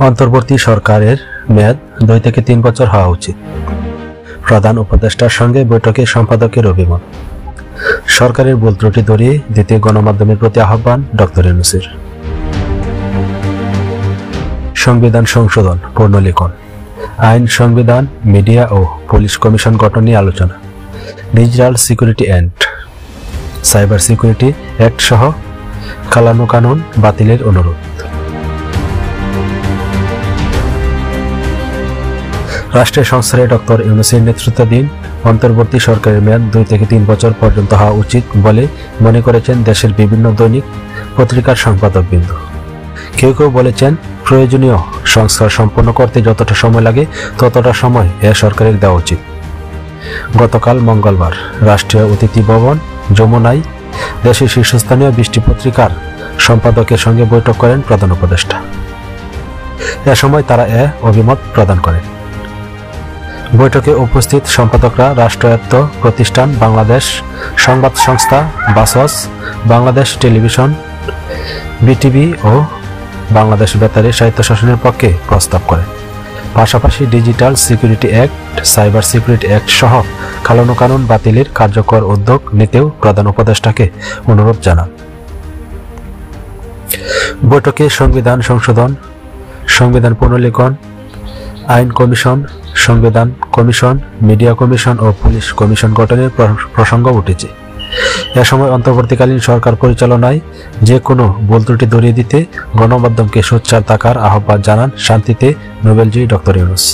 অন্তর্বর্তী সরকারের মেয়াদ 2 থেকে 3 বছর হওয়া উচিত। প্রধান উপদেষ্টার সঙ্গে বৈঠকে সম্পাদকের অভিমত। সরকারের ভুল ত্রুটি ধরিয়ে দিতে গণমাধ্যমের প্রতি আহ্বান ডক্টর ইউনূসের। সংবিধান সংশোধন পুনর্লিখন, আইন, সংবিধান, মিডিয়া ও পুলিশ কমিশন গঠন নিয়ে আলোচনা। Digital security act, cyber security act সহ কালানুকানুন বাতিলের অনুরোধ। রাষ্ট্রের সংস্কারে ডক্টর ইউনূসের নেতৃত্বাধীন অন্তর্বর্তী সরকারের মেয়াদ 2 থেকে 3 বছর পর্যন্ত হওয়া উচিত বলে মনে করেছেন দেশের বিভিন্ন দৈনিক পত্রিকার সম্পাদকবৃন্দ। কেউ কেউ বলেছেন প্রয়োজনীয় সংস্কার সম্পন্ন করতে যতটা সময় লাগে ততটা সময় এ সরকারের দেওয়া উচিত। গতকাল মঙ্গলবার রাষ্ট্রীয় অতিথি ভবন যমুনায় দেশের শীর্ষস্থানীয় 20টি পত্রিকার সম্পাদকের সঙ্গে বৈঠক করেন প্রধান উপদেষ্টা। এ সময় তারা অভিমত প্রদান করেন। বৈঠকে উপস্থিত সম্পাদকরা রাষ্ট্রায়ত্ত প্রতিষ্ঠান বাংলাদেশ সংবাদ সংস্থা বাসস, বাংলাদেশ টেলিভিশন, বিটিভি ও বাংলাদেশ বেতারে স্বায়ত্তশাসনের পক্ষে প্রস্তাব করেন। পাশাপাশি digital security act, cyber security act সহ কালানুকানুন বাতিলের কার্যকর উদ্যোগ নিতেও প্রধান উপদেষ্টাকে অনুরোধ জানান। বৈঠকে সংবিধান সংশোধন, সংবিধান পুনর্লিখন, আইন কমিশন, সংবিধান কমিশন, মিডিয়া কমিশন ও পুলিশ কমিশন গঠনের প্রসঙ্গ উঠেছে। এ সময় অন্তর্বর্তীকালীন সরকার পরিচালনায় যে কোনো ভুল ত্রুটি ধরিয়ে দিতে গণমাধ্যমকে সোচ্চার থাকার আহ্বান জানান শান্তিতে নোবেলজয়ী ডক্টর ইউনূস।